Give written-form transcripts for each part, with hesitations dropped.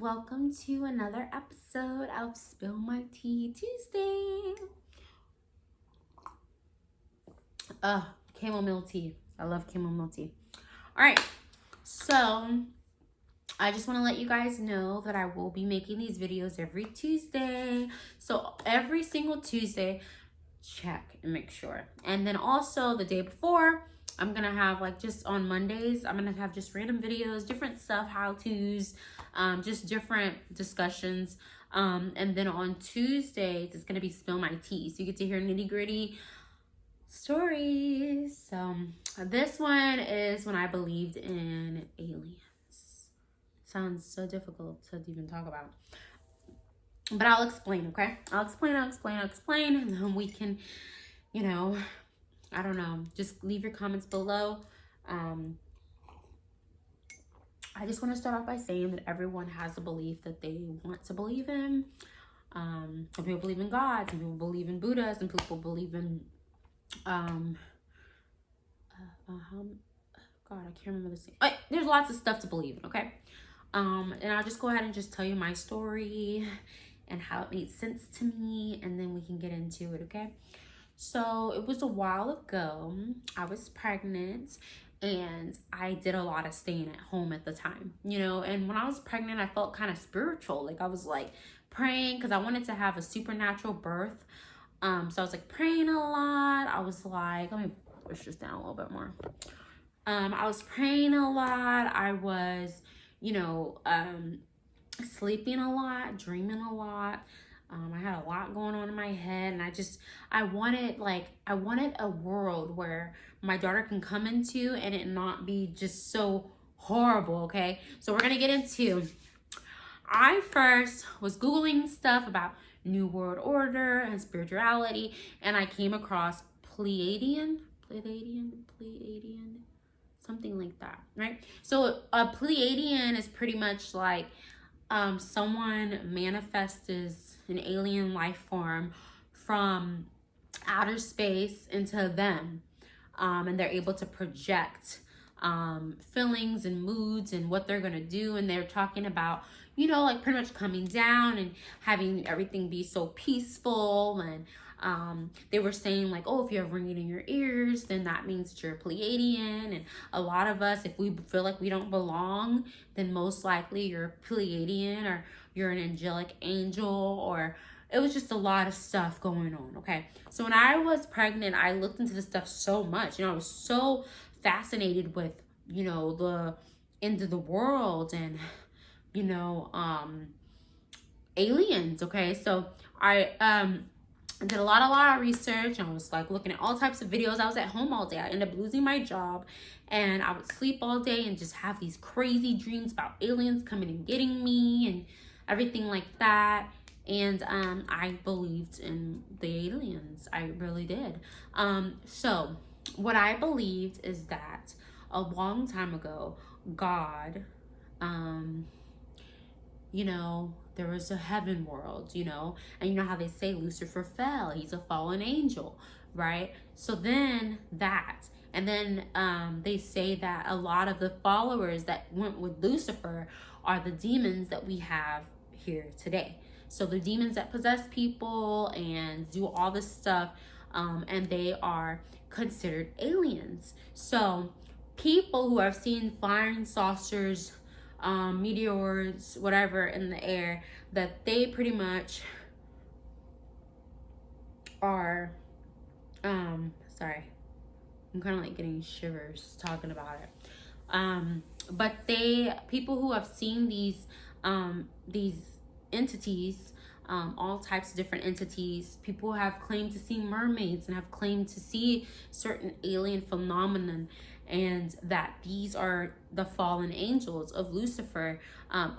welcome to another episode of Spill My Tea Tuesday. Chamomile tea. I love chamomile tea. All right, so I just want to let you guys know that I will be making these videos every Tuesday. So every single Tuesday, check and make sure. And then also the day before, I'm gonna have just on Mondays, I'm gonna have just random videos, different stuff, how-tos, just different discussions. And then on Tuesdays, it's gonna be Spill My Tea. So you get to hear nitty-gritty stories. So this one is when I believed in aliens. Sounds so difficult to even talk about. But I'll explain, okay? I'll explain, and then we can, I don't know, just leave your comments below. I just want to start off by saying that everyone has a belief that they want to believe in. Some people believe in God, some people believe in Buddha, some people believe in, God, I can't remember the name. There's lots of stuff to believe in, okay? And I'll just go ahead and just tell you my story and how it made sense to me, and then we can get into it, okay? So it was a while ago. I was pregnant, and I did a lot of staying at home at the time, and when I was pregnant, I felt kind of spiritual. Like I was praying because I wanted to have a supernatural birth. So I was praying a lot. I was let me push this down a little bit more. I was praying a lot. I was, sleeping a lot, dreaming a lot. I had a lot going on in my head, and I wanted a world where my daughter can come into and it not be just so horrible, okay? So we're gonna get into, I first was Googling stuff about New World Order and spirituality, and I came across Pleadian, something like that, right? So a Pleiadian is pretty much someone manifests an alien life form from outer space into them, and they're able to project feelings and moods and what they're gonna do, and they're talking about pretty much coming down and having everything be so peaceful. And they were saying oh, if you have ringing in your ears, then that means that you're a Pleiadian. And a lot of us, if we feel like we don't belong, then most likely you're a Pleiadian, or you're an angelic angel, or it was just a lot of stuff going on, okay? So when I was pregnant, I looked into this stuff so much. I was so fascinated with, the end of the world and, aliens, okay? So I did a lot of research, and I was looking at all types of videos. I was at home all day. I ended up losing my job, and I would sleep all day and just have these crazy dreams about aliens coming and getting me and everything like that. And I believed in the aliens. I really did. So what I believed is that a long time ago, God, there was a heaven world, and you know how they say Lucifer fell, he's a fallen angel, right? So then and then they say that a lot of the followers that went with Lucifer are the demons that we have here today. So the demons that possess people and do all this stuff, and they are considered aliens. So people who have seen flying saucers, meteors, whatever in the air, that they pretty much are, sorry, I'm kind of getting shivers talking about it. But people who have seen these entities, all types of different entities, people have claimed to see mermaids and have claimed to see certain alien phenomenon, and that these are the fallen angels of Lucifer,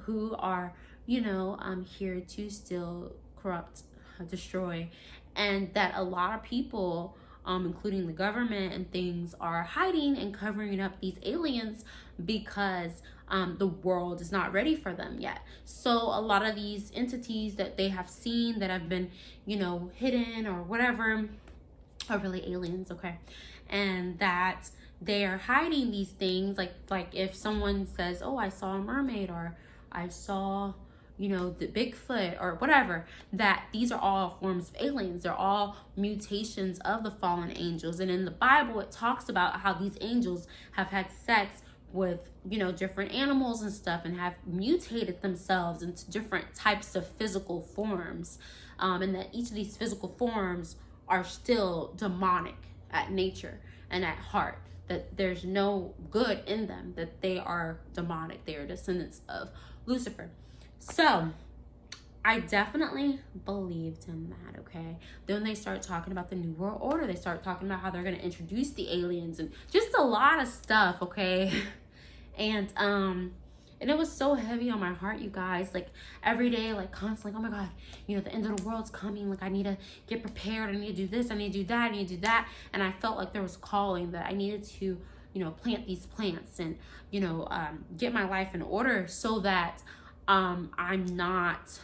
who are, here to still corrupt, destroy, and that a lot of people, including the government and things, are hiding and covering up these aliens because the world is not ready for them yet. So a lot of these entities that they have seen that have been, hidden or whatever, are really aliens, okay? And that they are hiding these things, like if someone says, oh, I saw a mermaid, or I saw you know, the Bigfoot or whatever, that these are all forms of aliens. They're all mutations of the fallen angels. And in the Bible, it talks about how these angels have had sex with, you know, different animals and stuff, and have mutated themselves into different types of physical forms. And that each of these physical forms are still demonic at nature and at heart, that there's no good in them, that they are demonic. They are descendants of Lucifer. So I definitely believed in that, okay? Then they start talking about the New World Order. They start talking about how they're going to introduce the aliens and just a lot of stuff, okay? And it was so heavy on my heart, you guys. Like, every day, like, constantly, oh my God, you know, the end of the world's coming. Like, I need to get prepared. I need to do this. I need to do that. I need to do that. And I felt like there was calling, that I needed to, you know, plant these plants and, you know, get my life in order, so that I'm not,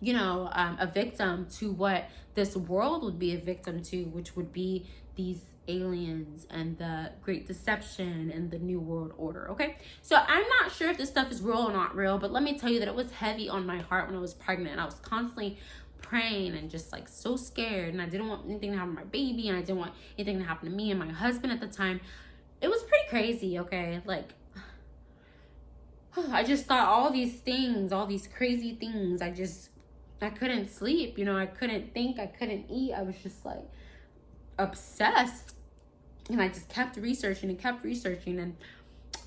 you know, a victim to what this world would be a victim to, which would be these aliens and the Great Deception and the New World Order, okay? So I'm not sure if this stuff is real or not real, but let me tell you that it was heavy on my heart when I was pregnant. And I was constantly praying and just like so scared, and I didn't want anything to happen to my baby, and I didn't want anything to happen to me and my husband at the time. It was pretty crazy, okay? Like, I just thought all these things, all these crazy things. I couldn't sleep, you know, I couldn't think, I couldn't eat. I was just like obsessed. And I just kept researching and kept researching.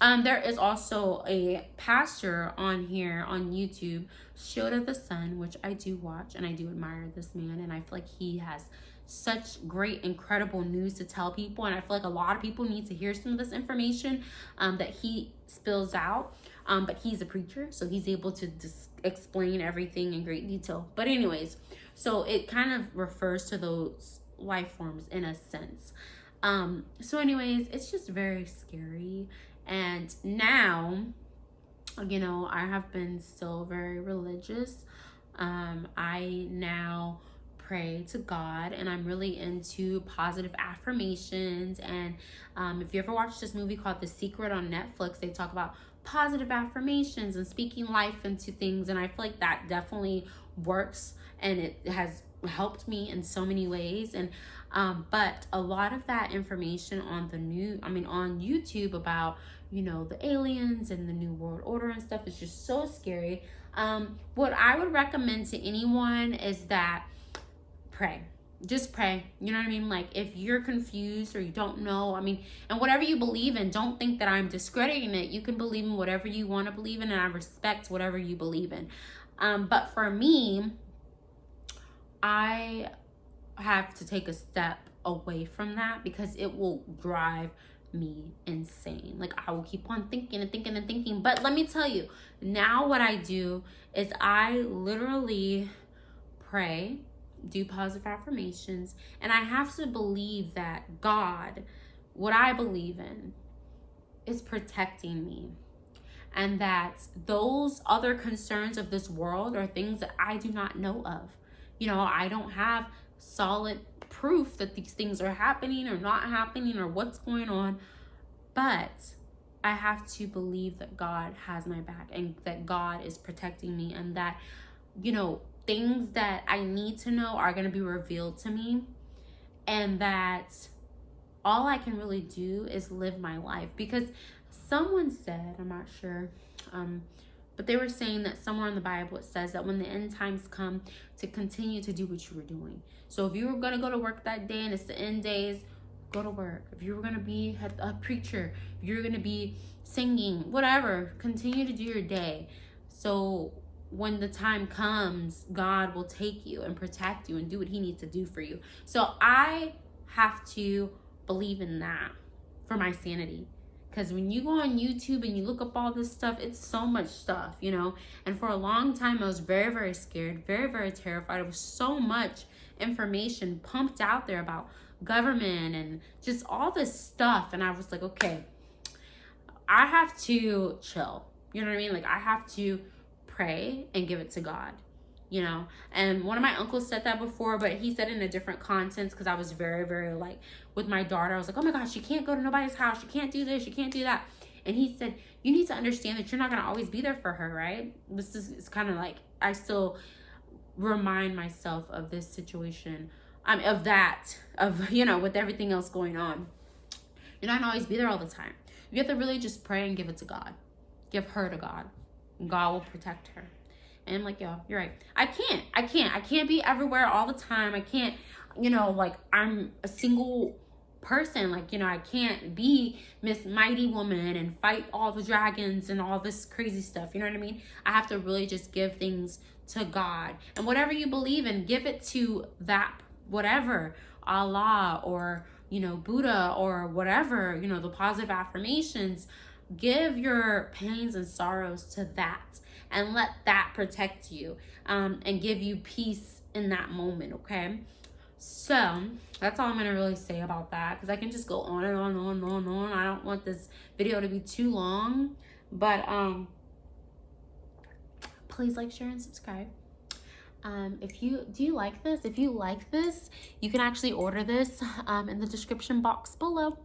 And there is also a pastor on here on YouTube, Shield of the Sun, which I do watch, and I do admire this man. And I feel like he has such great, incredible news to tell people. And I feel like a lot of people need to hear some of this information that he spills out. But he's a preacher, so he's able to explain everything in great detail. But anyways, so it kind of refers to those life forms in a sense. So anyways, it's just very scary. And now, you know, I have been still very religious. I now pray to God, and I'm really into positive affirmations. And if you ever watched this movie called The Secret on Netflix, they talk about positive affirmations and speaking life into things, and I feel like that definitely works, and it has helped me in so many ways. And but a lot of that information on on YouTube about, you know, the aliens and the New World Order and stuff is just so scary. What I would recommend to anyone is that pray. Just pray. You know what I mean? Like, if you're confused or you don't know, and whatever you believe in, don't think that I'm discrediting it. You can believe in whatever you want to believe in, and I respect whatever you believe in. But for me, I have to take a step away from that, because it will drive me insane. Like, I will keep on thinking and thinking and thinking. But let me tell you, now what I do is I literally pray, do positive affirmations, and I have to believe that God, what I believe in, is protecting me, and that those other concerns of this world are things that I do not know of. You know, I don't have solid proof that these things are happening or not happening or what's going on, but I have to believe that God has my back, and that God is protecting me, and that, you know, things that I need to know are going to be revealed to me, and that all I can really do is live my life. Because someone said, I'm not sure, but they were saying that somewhere in the Bible it says that when the end times come, to continue to do what you were doing. So if you were going to go to work that day and it's the end days, go to work. If you were going to be a preacher, if you're going to be singing, whatever, continue to do your day. So when the time comes, God will take you and protect you and do what he needs to do for you. So I have to believe in that for my sanity. Because when you go on YouTube and you look up all this stuff, it's so much stuff, you know. And for a long time, I was very, very scared, very, very terrified. There was so much information pumped out there about government and just all this stuff. And I was like, okay, I have to chill. You know what I mean? Like, I have to pray and give it to God, you know. And one of my uncles said that before, but he said it in a different context, because I was very, very, like, with my daughter, I was like, oh my gosh, you can't go to nobody's house, you can't do this, you can't do that. And he said, you need to understand that you're not going to always be there for her, right? This is, it's kind of like, I still remind myself of this situation, of that, of, you know, with everything else going on. You're not going to always be there all the time. You have to really just pray and give it to God. Give her to God. God will protect her. And I'm like, yo, you're right. I can't be everywhere all the time. I can't, you know, like, I'm a single person. Like, you know, I can't be Miss Mighty Woman and fight all the dragons and all this crazy stuff. You know what I mean? I have to really just give things to God. And whatever you believe in, give it to that, whatever, Allah or, you know, Buddha or whatever, you know, the positive affirmations. Give your pains and sorrows to that and let that protect you, and give you peace in that moment, okay? So that's all I'm gonna really say about that, because I can just go on and on and on and on and on. I don't want this video to be too long, but please like, share, and subscribe. If you like this, you can actually order this in the description box below.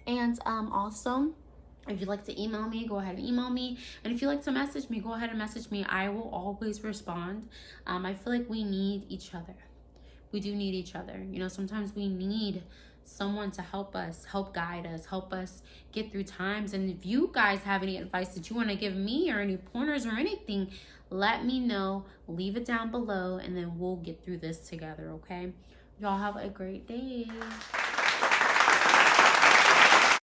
And also, if you'd like to email me, go ahead and email me. And if you'd like to message me, go ahead and message me. I will always respond. I feel like we need each other. We do need each other. You know, sometimes we need someone to help us, help guide us, help us get through times. And if you guys have any advice that you want to give me or any pointers or anything, let me know. Leave it down below, and then we'll get through this together, okay? Y'all have a great day.